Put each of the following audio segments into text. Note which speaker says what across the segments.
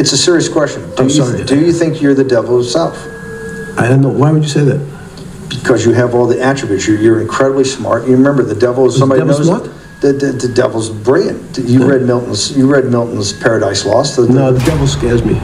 Speaker 1: It's a serious question. Do you think you're the devil himself?
Speaker 2: I don't know. Why would you say that?
Speaker 1: Because you have all the attributes. You're incredibly smart. You remember the devil is somebody knows.
Speaker 2: Smart?
Speaker 1: The devil's brilliant. You read Milton's Paradise Lost.
Speaker 2: No, the devil scares me.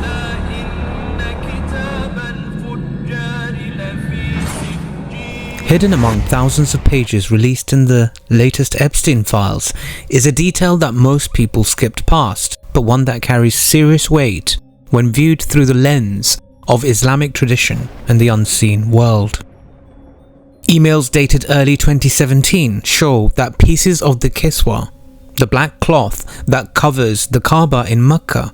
Speaker 3: Hidden among thousands of pages released in the latest Epstein files is a detail that most people skipped past, but one that carries serious weight when viewed through the lens of Islamic tradition and the unseen world. Emails dated early 2017 show that pieces of the Kiswa, the black cloth that covers the Kaaba in Mecca,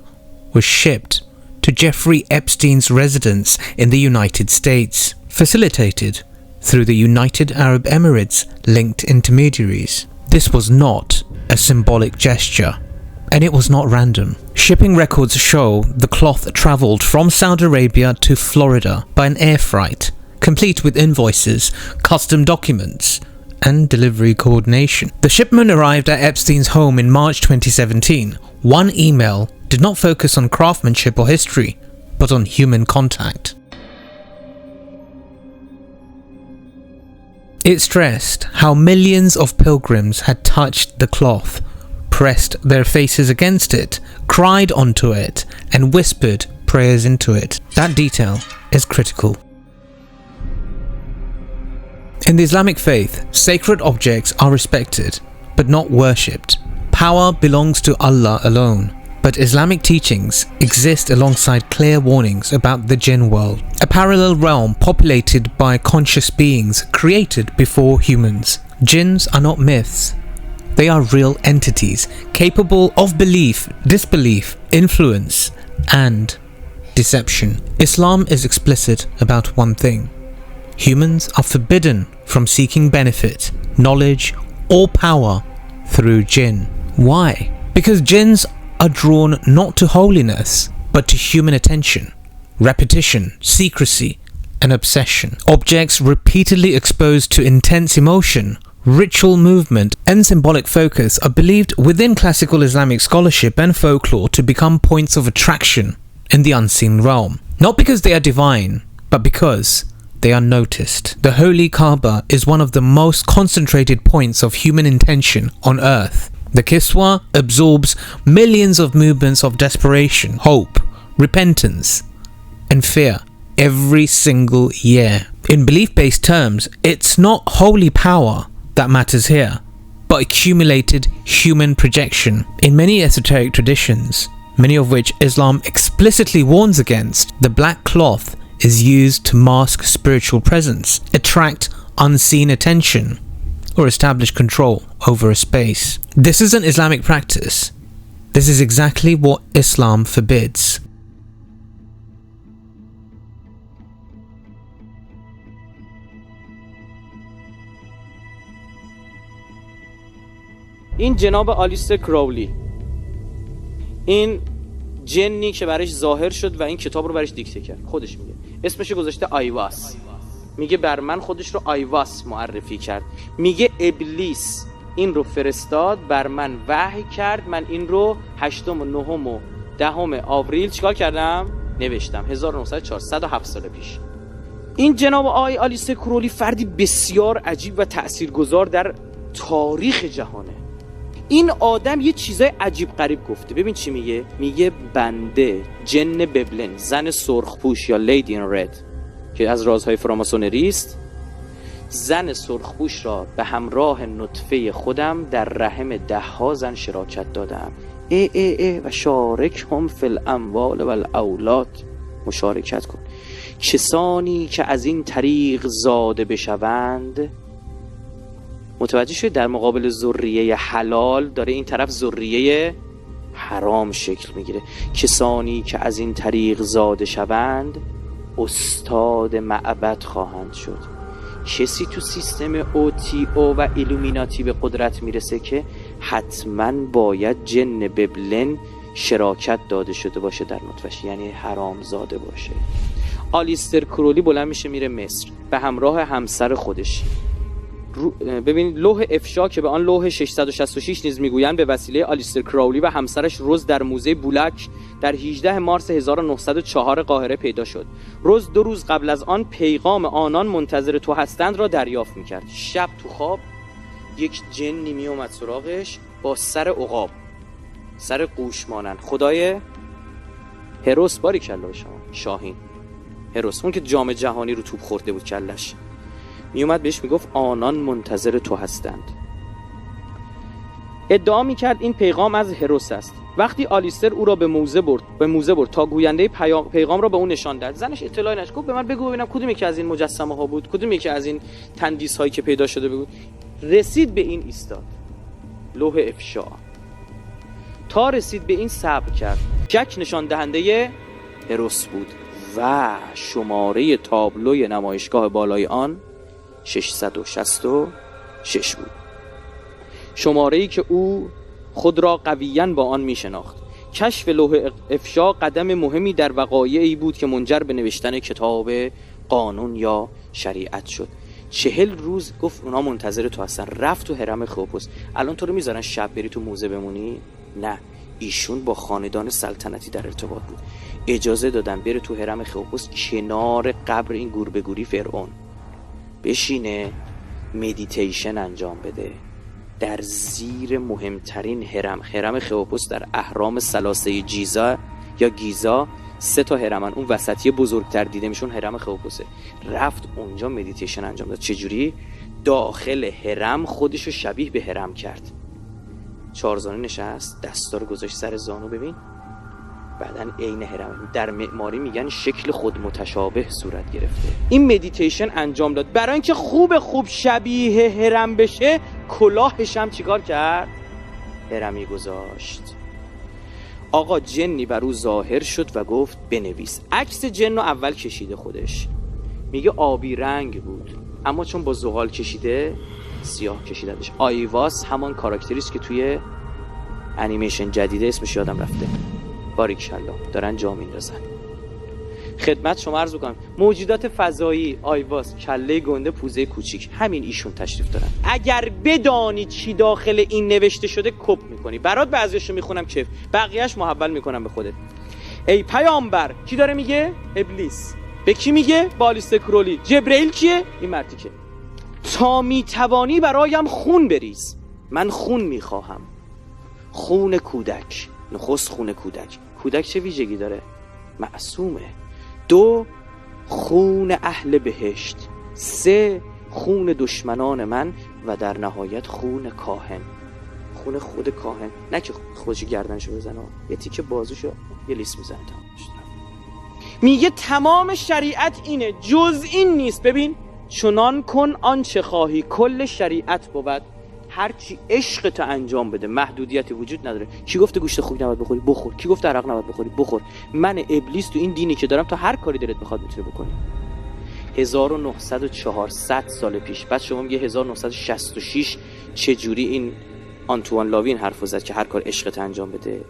Speaker 3: were shipped to Jeffrey Epstein's residence in the United States, facilitated through the United Arab Emirates linked intermediaries. This was not a symbolic gesture, and it was not random. Shipping records show the cloth travelled from Saudi Arabia to Florida by an air freight, complete with invoices, custom documents, and delivery coordination. The shipment arrived at Epstein's home in March 2017. One email did not focus on craftsmanship or history, but on human contact. It stressed how millions of pilgrims had touched the cloth, pressed their faces against it, cried onto it, and whispered prayers into it. That detail is critical. In the Islamic faith, sacred objects are respected, but not worshipped. Power belongs to Allah alone. But Islamic teachings exist alongside clear warnings about the jinn world, a parallel realm populated by conscious beings created before humans. Jinns are not myths. They are real entities capable of belief, disbelief, influence, and deception. Islam is explicit about one thing. Humans are forbidden from seeking benefit, knowledge, or power through jinn. Why? Because jinns are drawn not to holiness, but to human attention, repetition, secrecy, and obsession. Objects repeatedly exposed to intense emotion, ritual movement, and symbolic focus are believed within classical Islamic scholarship and folklore to become points of attraction in the unseen realm. Not because they are divine, but because they are noticed. The Holy Kaaba is one of the most concentrated points of human intention on earth. The Kiswa absorbs millions of movements of desperation, hope, repentance, and fear every single year. In belief-based terms, it's not holy power that matters here, but accumulated human projection. In many esoteric traditions, many of which Islam explicitly warns against, the black cloth is used to mask spiritual presence, attract unseen attention, or establish control over a space. This is an Islamic practice. This is exactly what Islam forbids.
Speaker 4: این جناب آلیستر کراولی، این جنی که برش ظاهر شد و این کتاب رو برش دیکته کرد، خودش میگه اسمش گذاشته آیواس، میگه بر من خودش رو آیواس معرفی کرد، میگه ابلیس این رو فرستاد بر من وحی کرد، من این رو 8 و 9 و 10 آوریل چیکار کردم؟ نوشتم 1904 107 سال پیش. این جناب آقای آلیستر کراولی فردی بسیار عجیب و تاثیرگذار در تاریخ جهانه. این آدم یه چیزای عجیب غریب گفته. ببین چی میگه؟ میگه بنده جن ببلن، زن سرخپوش یا لیدی این رد که از رازهای فراماسونری است، زن سرخپوش را به همراه نطفه خودم در رحم 10 زن شراکت دادم. و شارک هم فی الاموال و الاولاد، مشارکت کن. کسانی که از این طریق زاده بشوند، متوجه شد در مقابل ذریه حلال داره این طرف ذریه حرام شکل میگیره. کسانی که از این طریق زاده شوند استاد معبد خواهند شد. کسی تو سیستم OTO و ایلومیناتی به قدرت میرسه که حتما باید جن ببلن شراکت داده شده باشه در نطفش، یعنی حرام زاده باشه. آلیستر کراولی بلند میشه میره مصر به همراه همسر خودش. ببینید لوح افشا که به آن لوح 666 نیز میگویند به وسیله آلیستر کراولی و همسرش روز در موزه بولک در 18 مارس 1904 قاهره پیدا شد. روز 2 روز قبل از آن پیغام آنان منتظر تو هستند را دریافت میکرد. شب تو خواب یک جنی می اومد سراغش با سر عقاب، سر قوش مانند، خدای هروس، باری کلا به شما، شاهین هروس، اون که جام جهانی رو توپ خورده بود کلش، می اومد بهش میگفت آنان منتظر تو هستند. ادعا میکرد این پیغام از هروس است. وقتی آلیستر او را به موزه برد تا گوینده پیغام را به اون نشان داد، زنش اطلاعی نداشت. گفت به من بگو ببینم کدوم یکی از این مجسمه ها بود، کدوم یکی از این تندیس هایی که پیدا شده بود. رسید به این ایستاد، لوح افشا. تا رسید به این صبر کرد. شک نشان دهنده هروس بود و شماره تابلوی نمایشگاه بالای آن 666 بود. شماره‌ای که او خود را قویاً با آن می شناخت. کشف لوح افشا قدم مهمی در وقایعی بود که منجر به نوشتن کتاب قانون یا شریعت شد. 40 روز گفت اونا منتظر تو هستن. رفت تو هرم خئوپوس. الان تو رو میذارن شب بری تو موزه بمونی؟ نه، ایشون با خاندان سلطنتی در ارتباط بود. اجازه دادن بره تو هرم خئوپوس کنار قبر این گوربه‌گوری فرعون، بشینه مدیتیشن انجام بده در زیر مهمترین هرم خئوپوس در اهرام ثلاثه جیزا یا گیزا. 3 تا هرمن، اون وسطی بزرگتر دیده میشون هرم خئوپوسه. رفت اونجا مدیتیشن انجام داد. چجوری؟ داخل هرم خودشو شبیه به هرم کرد. 4 زانو نشست، دستا رو گذاشت سر زانو، ببین بعدن عین هرم. در معماری میگن شکل خود متشابه صورت گرفته. این مدیتیشن انجام داد. برای اینکه خوب شبیه هرم بشه، کلاهش هم چیکار کرد؟ هرمی گذاشت. آقا جنی بر او ظاهر شد و گفت بنویس. عکس جن رو اول کشیده خودش، میگه آبی رنگ بود، اما چون با زغال کشیده سیاه کشیدهش. آیواس همان کاراکتریست که توی انیمیشن جدیده اسمش یادم رفته، باریکشالله دارن جا میندازن. خدمت شما عرض می‌کنم موجودات فضایی، آیواس، کله گنده، پوزه کوچیک، همین ایشون تشریف دارن. اگر بدانی چی داخل این نوشته شده کپ میکنی. برات بعضیاشو میخونم کیف، بقیه‌اش محول میکنم به خودت. ای پیامبر، کی داره میگه؟ ابلیس. به کی میگه؟ بالیست کرولی. جبرئیل کیه؟ این مردی که تا میتوانی برایم خون بریز. من خون میخواهم، خون کودک. نخست خون کودک. کودک چه ویژگی داره؟ معصومه. 2 خون اهل بهشت. 3 خون دشمنان من و در نهایت خون کاهن. خون خود کاهن، نه که خودش گردنشو بزنه، یه تیکه بازوشو یه لیس میزنه. میگه تمام شریعت اینه، جز این نیست. ببین، چنان کن آنچه خواهی، کل شریعت بود هرچی عشقت انجام بده، محدودیتی وجود نداره. کی گفته گوشت خوک نباید بخوری؟ بخور. کی گفته عرق نباید بخوری؟ بخور. من ابلیس تو این دینی که دارم تا هر کاری دلت بخواد میتونی بکنی. 1900 سال پیش. بعد شما میگه 1966 چجوری این آنتوان لاوین حرفو زد که هر کار عشقت انجام بده؟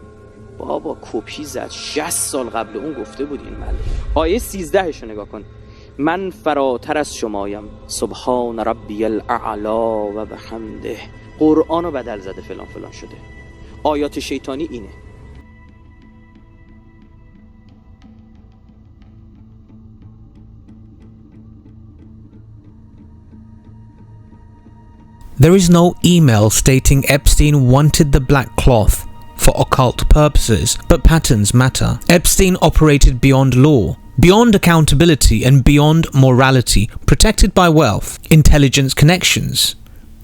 Speaker 4: بابا کپی زد. 60 سال قبل اون گفته بود این ملک. آیه 13 شو نگاه کن. من فراتر از شمایم، سبحان ربی الاعلا و بحمده. قرآن رو بدل زده، فلان فلان شده. آیات شیطانی اینه.
Speaker 3: There is no email stating Epstein wanted the black cloth for occult purposes, but patterns matter. Epstein operated beyond law, beyond accountability, and beyond morality, protected by wealth, intelligence, connections,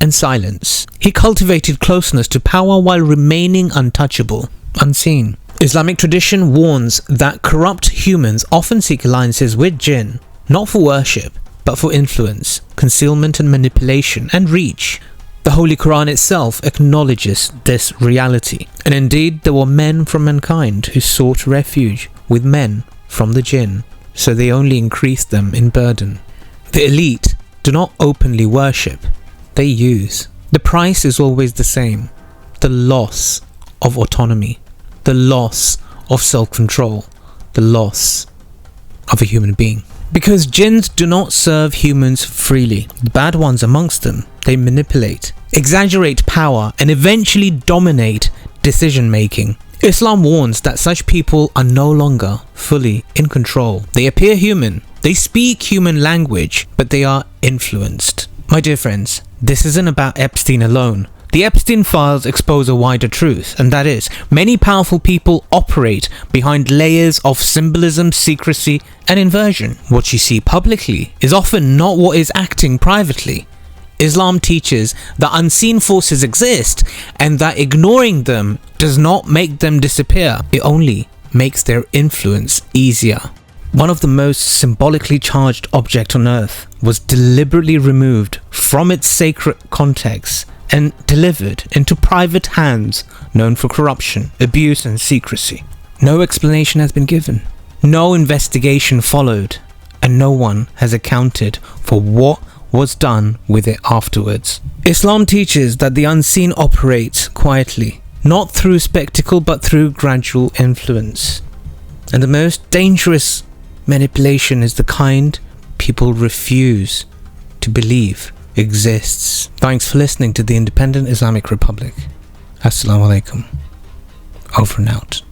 Speaker 3: and silence. He cultivated closeness to power while remaining untouchable, unseen. Islamic tradition warns that corrupt humans often seek alliances with jinn, not for worship, but for influence, concealment and manipulation, and reach. The Holy Quran itself acknowledges this reality, and indeed there were men from mankind who sought refuge with men from the jinn, so they only increased them in burden. The elite do not openly worship, they use. The price is always the same: the loss of autonomy, the loss of self-control, the loss of a human being. Because jinns do not serve humans freely. The bad ones amongst them, they manipulate, exaggerate power, and eventually dominate decision making. Islam warns that such people are no longer fully in control. They appear human, they speak human language, but they are influenced. My dear friends, this isn't about Epstein alone. The Epstein files expose a wider truth, and that is, many powerful people operate behind layers of symbolism, secrecy, and inversion. What you see publicly is often not what is acting privately. Islam teaches that unseen forces exist, and that ignoring them does not make them disappear. It only makes their influence easier. One of the most symbolically charged objects on earth was deliberately removed from its sacred context and delivered into private hands known for corruption, abuse, and secrecy. No explanation has been given, no investigation followed, and no one has accounted for what was done with it afterwards. Islam teaches that the unseen operates quietly, not through spectacle but through gradual influence. And the most dangerous manipulation is the kind people refuse to believe exists. Thanks for listening to the Independent Islamic Republic. Assalamu alaikum. Over and out.